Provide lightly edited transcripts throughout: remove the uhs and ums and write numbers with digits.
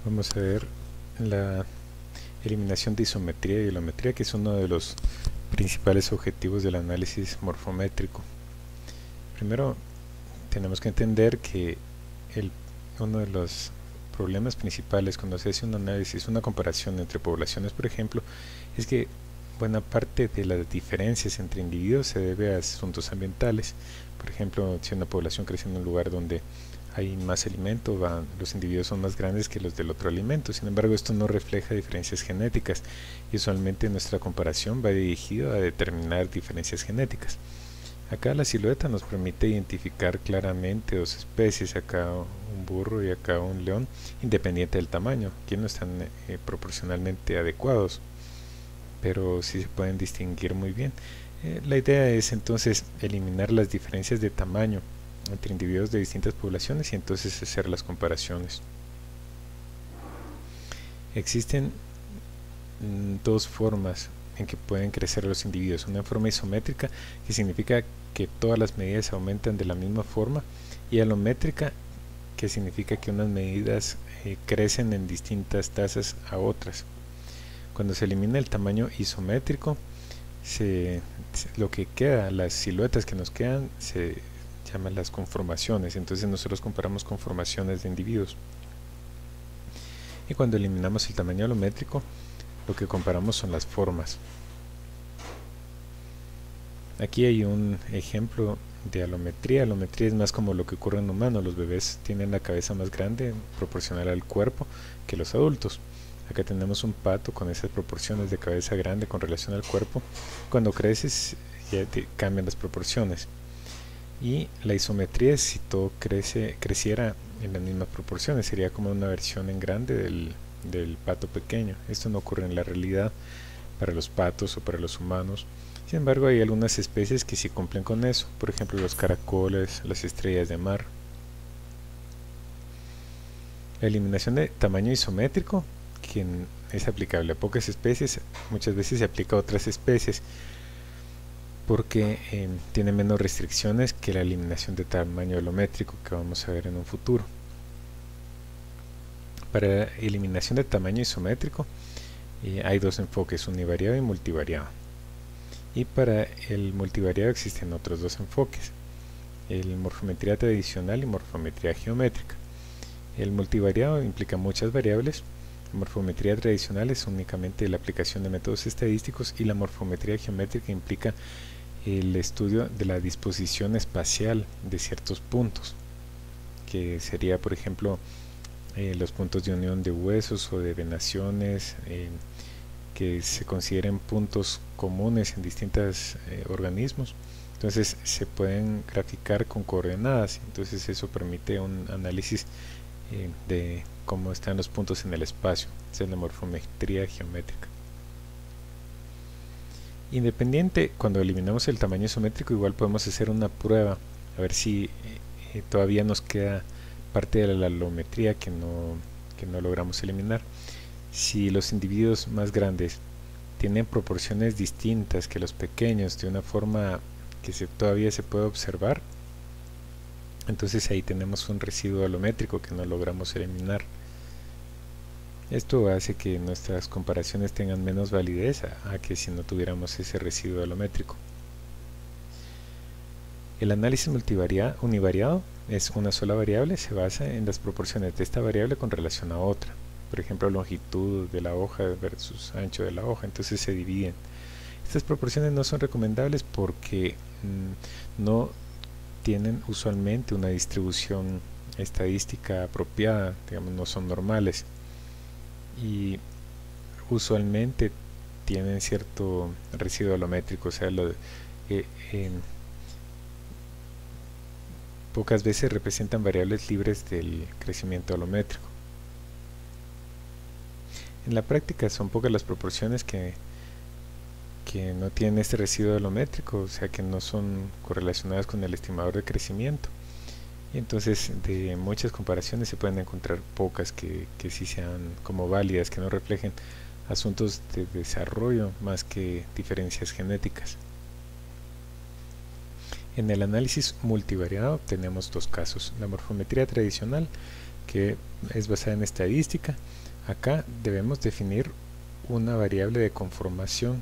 Vamos a ver la eliminación de isometría y velometría, que es uno de los principales objetivos del análisis morfométrico. Primero, tenemos que entender que uno de los problemas principales cuando se hace un análisis, una comparación entre poblaciones, por ejemplo, es que buena parte de las diferencias entre individuos se debe a asuntos ambientales. Por ejemplo, si una población crece en un lugar donde hay más alimento, los individuos son más grandes que los del otro alimento. Sin embargo, esto no refleja diferencias genéticas y usualmente nuestra comparación va dirigida a determinar diferencias genéticas. Acá la silueta nos permite identificar claramente dos especies, acá un burro y acá un león, independiente del tamaño, que no están proporcionalmente adecuados, pero sí se pueden distinguir muy bien. La idea es entonces eliminar las diferencias de tamaño entre individuos de distintas poblaciones y entonces hacer las comparaciones. Existen dos formas en que pueden crecer los individuos. Una forma isométrica, que significa que todas las medidas aumentan de la misma forma, y alométrica, que significa que unas medidas crecen en distintas tasas a otras. Cuando se elimina el tamaño isométrico, lo que queda, las siluetas que nos quedan, se llaman las conformaciones. Entonces nosotros comparamos conformaciones de individuos. Y cuando eliminamos el tamaño alométrico, lo que comparamos son las formas. Aquí hay un ejemplo de alometría. Alometría es más como lo que ocurre en humanos. Los bebés tienen la cabeza más grande proporcional al cuerpo que los adultos. Acá tenemos un pato con esas proporciones de cabeza grande con relación al cuerpo. Cuando creces ya cambian las proporciones. Y la isometría es si todo creciera en las mismas proporciones. Sería como una versión en grande del pato pequeño. Esto no ocurre en la realidad para los patos o para los humanos. Sin embargo, hay algunas especies que sí cumplen con eso. Por ejemplo, los caracoles, las estrellas de mar. La eliminación de tamaño isométrico, que es aplicable a pocas especies, muchas veces se aplica a otras especies porque tiene menos restricciones que la eliminación de tamaño alométrico que vamos a ver en un futuro. Para eliminación de tamaño isométrico hay dos enfoques, univariado y multivariado. Y para el multivariado existen otros dos enfoques, el morfometría tradicional y morfometría geométrica. El multivariado implica muchas variables, la morfometría tradicional es únicamente la aplicación de métodos estadísticos y la morfometría geométrica implica el estudio de la disposición espacial de ciertos puntos, que sería por ejemplo los puntos de unión de huesos o de venaciones, que se consideren puntos comunes en distintos organismos. Entonces se pueden graficar con coordenadas, entonces eso permite un análisis de cómo están los puntos en el espacio. Esa es la morfometría geométrica. Independiente, cuando eliminamos el tamaño isométrico, igual podemos hacer una prueba a ver si todavía nos queda parte de la alometría que no logramos eliminar. Si los individuos más grandes tienen proporciones distintas que los pequeños de una forma que todavía se puede observar, entonces ahí tenemos un residuo alométrico que no logramos eliminar. Esto hace que nuestras comparaciones tengan menos validez a que si no tuviéramos ese residuo alométrico. El análisis univariado es una sola variable, se basa en las proporciones de esta variable con relación a otra. Por ejemplo, longitud de la hoja versus ancho de la hoja, entonces se dividen. Estas proporciones no son recomendables porque no tienen usualmente una distribución estadística apropiada, digamos, no son normales y usualmente tienen cierto residuo alométrico, o sea, pocas veces representan variables libres del crecimiento alométrico. En la práctica son pocas las proporciones que no tienen este residuo alométrico, o sea que no son correlacionadas con el estimador de crecimiento. Y entonces de muchas comparaciones se pueden encontrar pocas que sí sean como válidas, que no reflejen asuntos de desarrollo más que diferencias genéticas. En el análisis multivariado tenemos dos casos. La morfometría tradicional que es basada en estadística. Acá debemos definir una variable de conformación,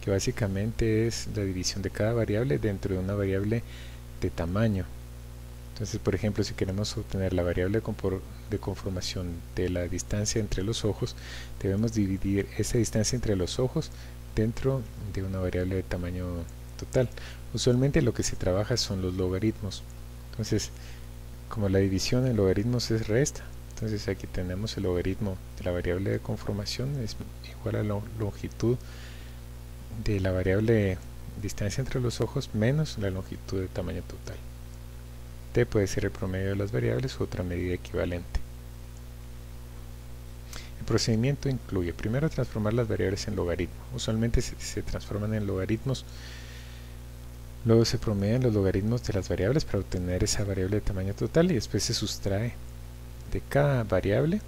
que básicamente es la división de cada variable dentro de una variable de tamaño. Entonces, por ejemplo, si queremos obtener la variable de conformación de la distancia entre los ojos, debemos dividir esa distancia entre los ojos dentro de una variable de tamaño total. Usualmente lo que se trabaja son los logaritmos. Entonces, como la división en logaritmos es resta, entonces aquí tenemos el logaritmo de la variable de conformación es igual a la longitud de la variable distancia entre los ojos menos la longitud de tamaño total. T puede ser el promedio de las variables u otra medida equivalente. El procedimiento incluye primero transformar las variables en logaritmo. Usualmente se transforman en logaritmos, luego se promedian los logaritmos de las variables para obtener esa variable de tamaño total y después se sustrae de cada variable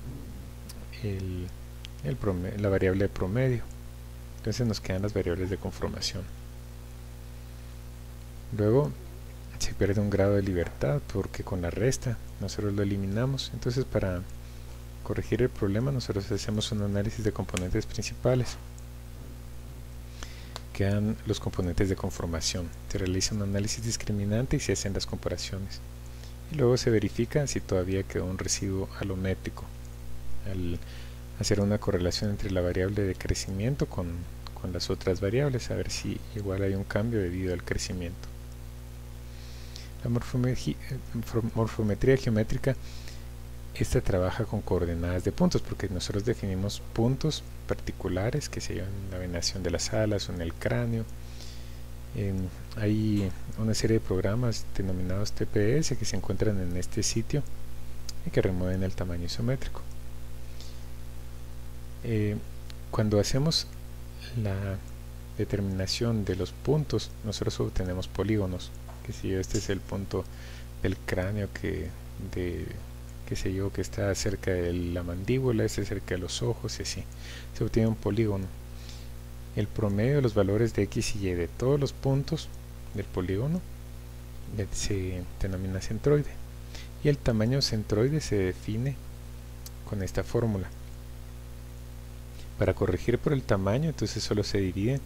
la variable de promedio. Entonces nos quedan las variables de conformación. Luego se pierde un grado de libertad porque con la resta nosotros lo eliminamos. Entonces, para corregir el problema nosotros hacemos un análisis de componentes principales. Quedan los componentes de conformación. Se realiza un análisis discriminante y se hacen las comparaciones. Y luego se verifica si todavía quedó un residuo alométrico. Al hacer una correlación entre la variable de crecimiento con las otras variables, a ver si igual hay un cambio debido al crecimiento. La morfometría geométrica, esta trabaja con coordenadas de puntos, porque nosotros definimos puntos particulares que se llevan en la venación de las alas o en el cráneo. Hay una serie de programas denominados TPS que se encuentran en este sitio y que remueven el tamaño isométrico. Cuando hacemos la determinación de los puntos, nosotros obtenemos polígonos. Que si este es el punto del cráneo que está cerca de la mandíbula, este cerca de los ojos, y así se obtiene un polígono. El promedio de los valores de x y y de todos los puntos del polígono se denomina centroide, y el tamaño centroide se define con esta fórmula. Para corregir por el tamaño, entonces solo se divide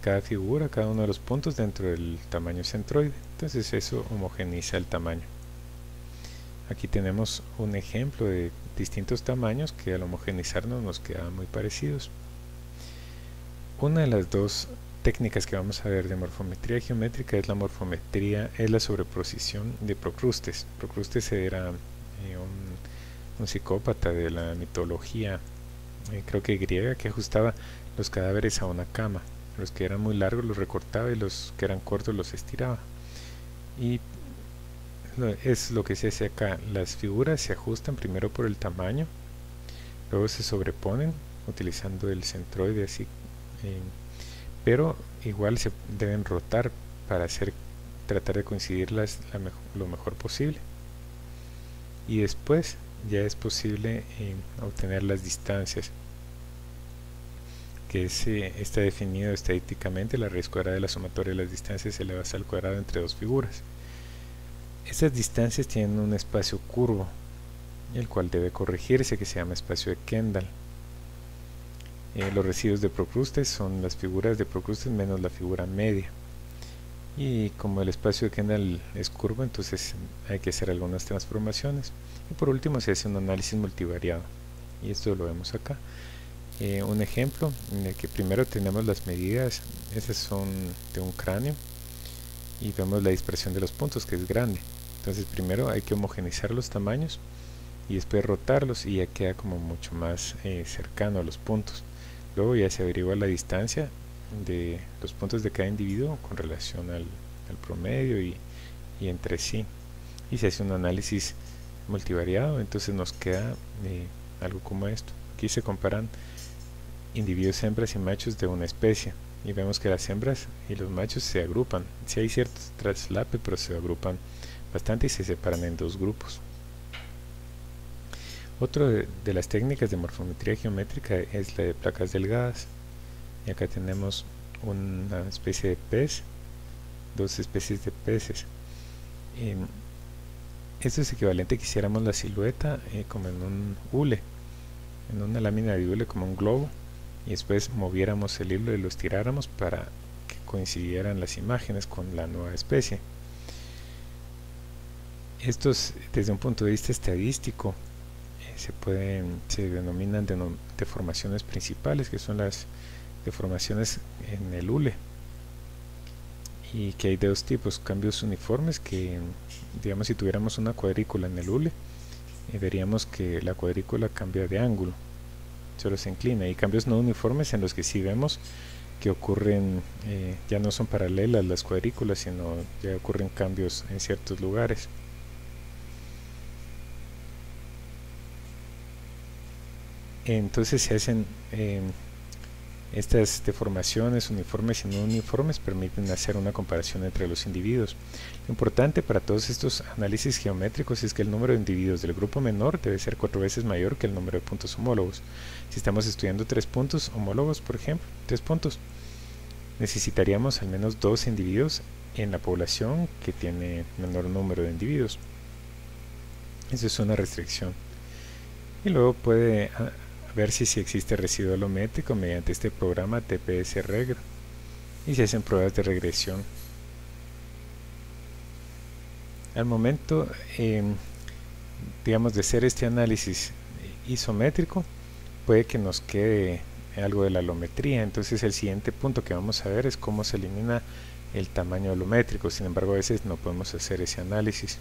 cada figura, cada uno de los puntos dentro del tamaño centroide. Entonces eso homogeneiza el tamaño. Aquí tenemos un ejemplo de distintos tamaños que al homogeneizarnos nos quedan muy parecidos. Una de las dos técnicas que vamos a ver de morfometría geométrica es la sobreposición de Procrustes. Procrustes era un psicópata de la mitología, creo que griega, que ajustaba los cadáveres a una cama. Los que eran muy largos los recortaba y los que eran cortos los estiraba. Y es lo que se hace acá. Las figuras se ajustan primero por el tamaño, luego se sobreponen utilizando el centroide así, pero igual se deben rotar para tratar de coincidirlas lo mejor posible. Y después ya es posible obtener las distancias, que está definido estadísticamente. La raíz cuadrada de la sumatoria de las distancias elevada al cuadrado entre dos figuras. Estas distancias tienen un espacio curvo, el cual debe corregirse, que se llama espacio de Kendall. Los residuos de Procrustes son las figuras de Procrustes menos la figura media. Y como el espacio de Kendall es curvo, entonces hay que hacer algunas transformaciones. Y por último se hace un análisis multivariado. Y esto lo vemos acá. Un ejemplo en el que primero tenemos las medidas, esas son de un cráneo, y vemos la dispersión de los puntos, que es grande. Entonces primero hay que homogeneizar los tamaños y después rotarlos, y ya queda como mucho más cercano a los puntos. Luego ya se averigua la distancia de los puntos de cada individuo con relación al promedio y entre sí, y se hace un análisis multivariado. Entonces nos queda algo como esto. Aquí se comparan individuos hembras y machos de una especie, y vemos que las hembras y los machos se agrupan. Si hay cierto traslape, pero se agrupan bastante y se separan en dos grupos. Otra de las técnicas de morfometría geométrica es la de placas delgadas. Y acá tenemos una especie de pez, dos especies de peces. Esto es equivalente que hiciéramos la silueta como en un hule, en una lámina de hule como un globo, y después moviéramos el hilo y lo estiráramos para que coincidieran las imágenes con la nueva especie. Estos, desde un punto de vista estadístico, se denominan deformaciones principales, que son las deformaciones en el hule, y que hay de dos tipos: cambios uniformes, que digamos si tuviéramos una cuadrícula en el hule, veríamos que la cuadrícula cambia de ángulo, solo se inclina, y cambios no uniformes en los que sí vemos que ocurren, ya no son paralelas las cuadrículas, sino ya ocurren cambios en ciertos lugares. Entonces se hacen estas deformaciones uniformes y no uniformes, permiten hacer una comparación entre los individuos. Lo importante para todos estos análisis geométricos es que el número de individuos del grupo menor debe ser 4 veces mayor que el número de puntos homólogos. Si estamos estudiando 3 puntos homólogos, por ejemplo, 3 puntos, necesitaríamos al menos 2 individuos en la población que tiene menor número de individuos. Eso es una restricción. Y luego puede ver si existe residuo alométrico mediante este programa TPS-Regr, y se hacen pruebas de regresión. Al momento, digamos, de hacer este análisis isométrico, puede que nos quede algo de la alometría. Entonces el siguiente punto que vamos a ver es cómo se elimina el tamaño alométrico. Sin embargo, a veces no podemos hacer ese análisis.